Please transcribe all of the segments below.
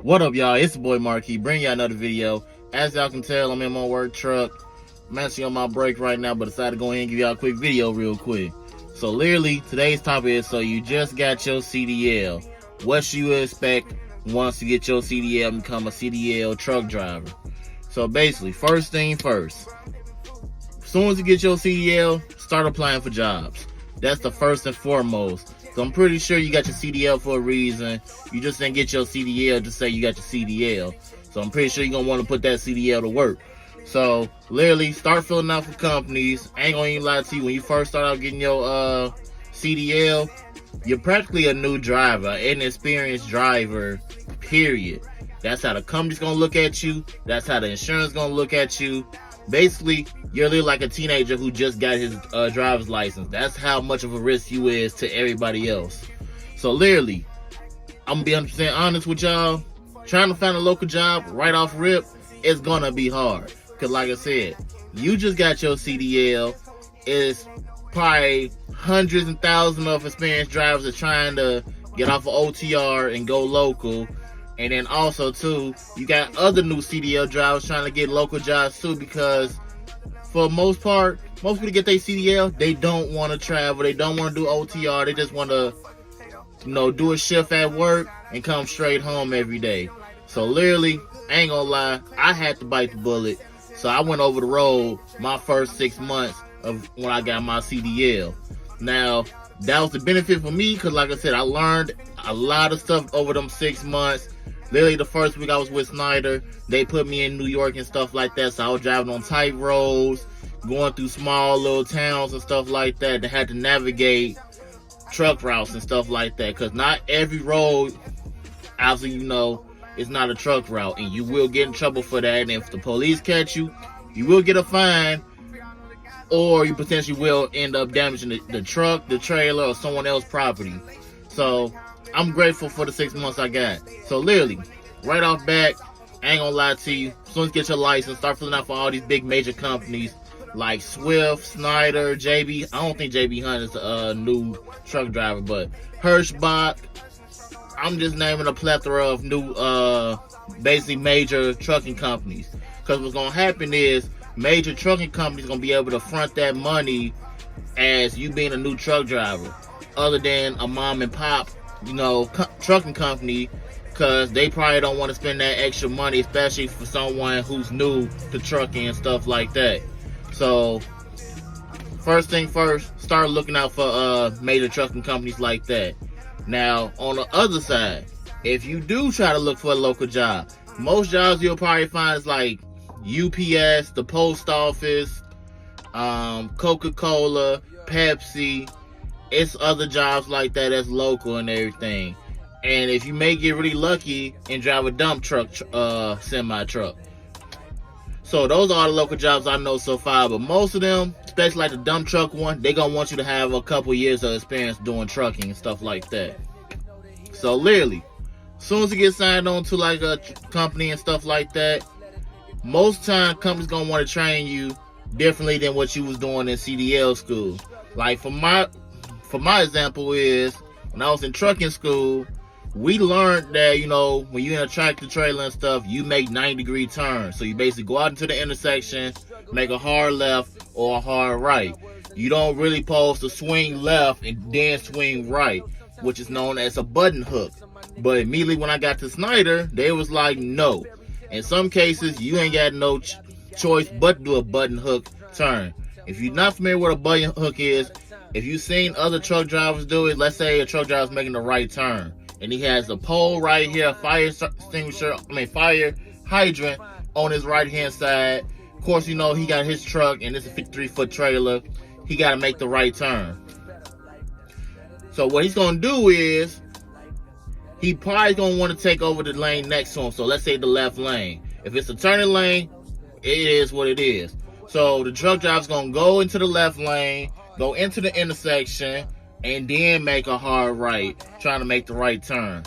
What up, y'all? It's the boy Marquis, bring y'all another video. As y'all can tell, I'm in my work truck. I'm actually on my break right now, but decided to go ahead and give y'all a quick video real quick. So literally, today's topic is, so you just got your CDL. What should you expect once you get your CDL and become a CDL truck driver? So basically, first thing first. As soon as you get your CDL, start applying for jobs. That's the first and foremost. So I'm pretty sure you got your CDL for a reason. You just didn't get your CDL to say you got your CDL. So I'm pretty sure you're going to want to put that CDL to work. So literally start filling out for companies. I ain't going to even lie to you. When you first start out getting your CDL, you're practically a new driver, an inexperienced driver, period. That's how the company's going to look at you. That's how the insurance is going to look at you. Basically, you're literally like a teenager who just got his driver's license. That's how much of a risk you is to everybody else. So literally, I'm gonna be 100% honest with y'all. Trying to find a local job right off rip, it's gonna be hard. Cause like I said, you just got your CDL. It's probably hundreds and thousands of experienced drivers are trying to get off of OTR and go local. And then also too, you got other new CDL drivers trying to get local jobs too, because for the most part, most people get their CDL, they don't want to travel, they don't want to do OTR, they just want to, do a shift at work and come straight home every day. So literally, I ain't gonna lie, I had to bite the bullet. So I went over the road my first 6 months of when I got my CDL. Now, that was the benefit for me, because like I said, I learned a lot of stuff over them 6 months. Literally the first week I was with Snyder, they put me in New York and stuff like that. So I was driving on tight roads, going through small little towns and stuff like that. They had to navigate truck routes and stuff like that. Because not every road, obviously, is not a truck route. And you will get in trouble for that. And if the police catch you, you will get a fine. Or you potentially will end up damaging the truck, the trailer, or someone else's property. So I'm grateful for the 6 months I got. So literally, right off bat, I ain't gonna lie to you. As soon as you get your license, start filling out for all these big major companies like Swift, Snyder, JB. I don't think JB Hunt is a new truck driver, but Hirschbach. I'm just naming a plethora of new, basically major trucking companies. Because what's gonna happen is major trucking companies gonna be able to front that money as you being a new truck driver, other than a mom and pop trucking company, because they probably don't want to spend that extra money, especially for someone who's new to trucking and stuff like that. So first thing first, start looking out for major trucking companies like that. Now on the other side, if you do try to look for a local job, most jobs you'll probably find is like UPS, the post office, Coca-Cola, Pepsi. It's other jobs like that that's local and everything. And if you may get really lucky and drive a dump truck, semi-truck. So those are all the local jobs I know so far. But most of them, especially like the dump truck one, they gonna want you to have a couple years of experience doing trucking and stuff like that. So literally, as soon as you get signed on to like a company and stuff like that, most time companies gonna want to train you differently than what you was doing in CDL school. Like for my example is, when I was in trucking school, we learned that, when you're in a tractor trailer and stuff, you make 90-degree turns. So you basically go out into the intersection, make a hard left or a hard right. You don't really supposed to swing left and then swing right, which is known as a button hook. But immediately when I got to Snyder, they was like, no. In some cases, you ain't got no choice but to do a button hook turn. If you're not familiar with what a button hook is, if you've seen other truck drivers do it, let's say a truck driver's making the right turn, and he has a pole right here, a fire hydrant on his right hand side. Of course, he got his truck, and it's a 53-foot trailer. He got to make the right turn. So what he's gonna do is, he probably gonna want to take over the lane next to him. So let's say the left lane. If it's a turning lane, it is what it is. So the truck driver's gonna go into the left lane, go into the intersection, and then make a hard right, trying to make the right turn.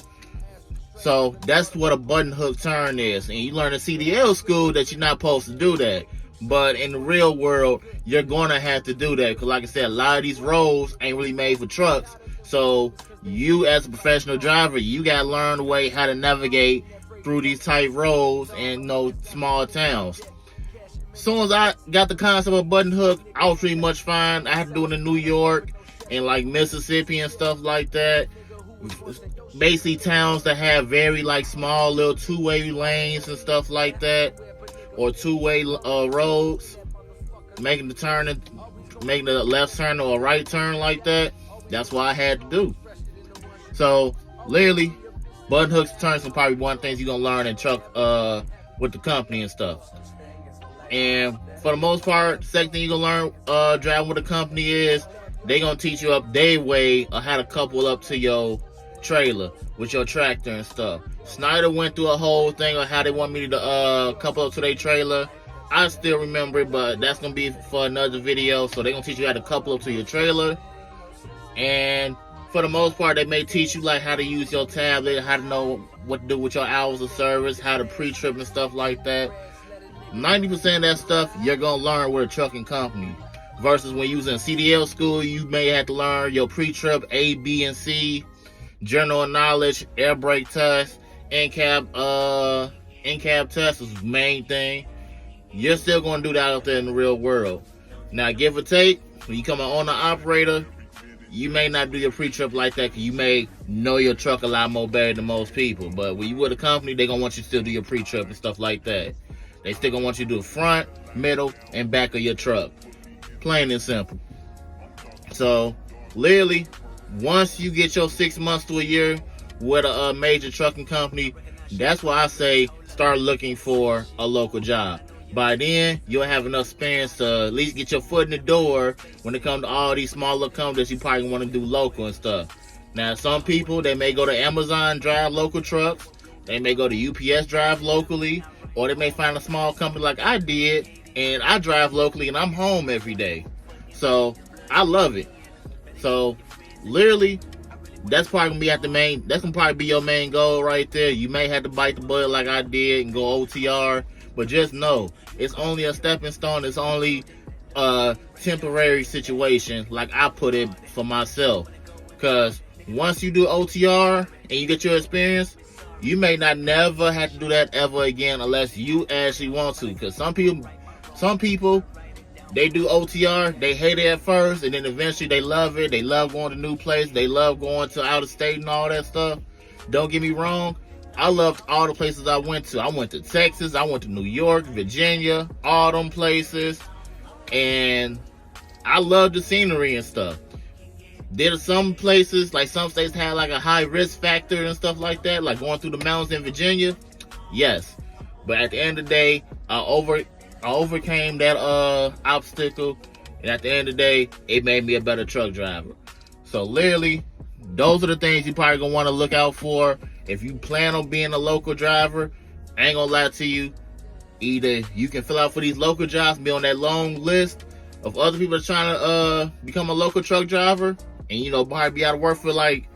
So that's what a button hook turn is. And you learn in CDL school that you're not supposed to do that. But in the real world, you're going to have to do that. Because like I said, a lot of these roads ain't really made for trucks. So you as a professional driver, you got to learn the way how to navigate through these tight roads and small towns. As soon as I got the concept of button hook, I was pretty much fine. I had to do it in New York and like Mississippi and stuff like that. Basically towns that have very like small little two-way lanes and stuff like that, or two-way roads, making the left turn or a right turn like that. That's what I had to do. So literally, button hooks turns are probably one of the things you're gonna learn in truck with the company and stuff. And for the most part, the second thing you're gonna learn driving with the company is they gonna teach you up their way of how to couple up to your trailer with your tractor and stuff. Snyder went through a whole thing of how they want me to couple up to their trailer. I still remember it, but that's gonna be for another video. So they're gonna teach you how to couple up to your trailer. And for the most part, they may teach you like how to use your tablet, how to know what to do with your hours of service, how to pre-trip and stuff like that. 90% of that stuff you're gonna learn with a trucking company. Versus when you was in CDL school, you may have to learn your pre-trip A, B, and C, general knowledge, air brake test, in-cab test is the main thing. You're still gonna do that out there in the real world. Now, give or take, when you come an owner-operator, you may not do your pre-trip like that because you may know your truck a lot more better than most people. But when you with a company, they're gonna want you to still do your pre-trip and stuff like that. They still gonna want you to do the front, middle, and back of your truck. Plain and simple. So, literally, once you get your 6 months to a year with a major trucking company, that's why I say start looking for a local job. By then, you'll have enough experience to at least get your foot in the door when it comes to all these smaller companies you probably want to do local and stuff. Now, some people, they may go to Amazon, drive local trucks. They may go to UPS, drive locally. Or they may find a small company like I did, and I drive locally, and I'm home every day. So, I love it. So, literally, that's probably gonna probably be your main goal right there. You may have to bite the bullet like I did and go OTR, but just know, it's only a stepping stone. It's only a temporary situation, like I put it for myself. Because once you do OTR and you get your experience, you may not never have to do that ever again unless you actually want to. Because some people, they do OTR, they hate it at first, and then eventually they love it. They love going to new places. They love going to out of state and all that stuff. Don't get me wrong. I loved all the places I went to. I went to Texas. I went to New York, Virginia, all them places. And I loved the scenery and stuff. Did some places, like some states had like a high risk factor and stuff like that, like going through the mountains in Virginia. Yes. But at the end of the day, I overcame that obstacle. And at the end of the day, it made me a better truck driver. So literally, those are the things you probably gonna want to look out for. If you plan on being a local driver, I ain't gonna lie to you. Either you can fill out for these local jobs, be on that long list of other people that's trying to become a local truck driver, and probably be out of work for like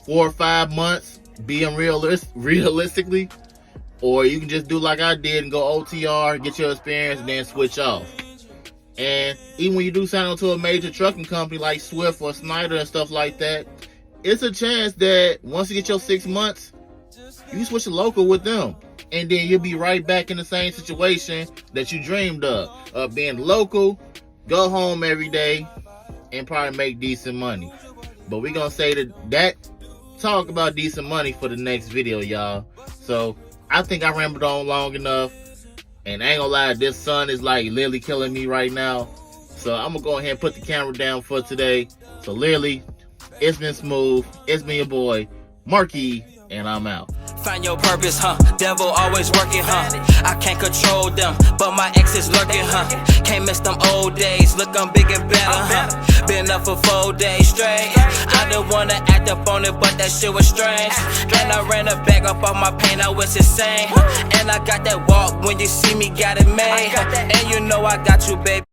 4 or 5 months, being realistically, or you can just do like I did and go OTR, get your experience, and then switch off. And even when you do sign on to a major trucking company like Swift or Snyder and stuff like that, it's a chance that once you get your 6 months, you can switch to local with them. And then you'll be right back in the same situation that you dreamed of being local, go home every day, and probably make decent money. But we're going to say that talk about decent money for the next video, y'all. So, I think I rambled on long enough. And I ain't gonna lie, this sun is like literally killing me right now. So, I'm going to go ahead and put the camera down for today. So, literally, it's been smooth. It's been your boy, Marky, and I'm out. Find your purpose, huh? Devil always working, huh? I can't control them, but my ex is lurking, huh? Can't miss them old days, look, I'm big and better, huh? Been up for 4 days straight. I didn't wanna act up on it, but that shit was strange. And I ran a bag up on my pain, I was insane. And I got that walk, when you see me, got it made. And you know I got you, baby.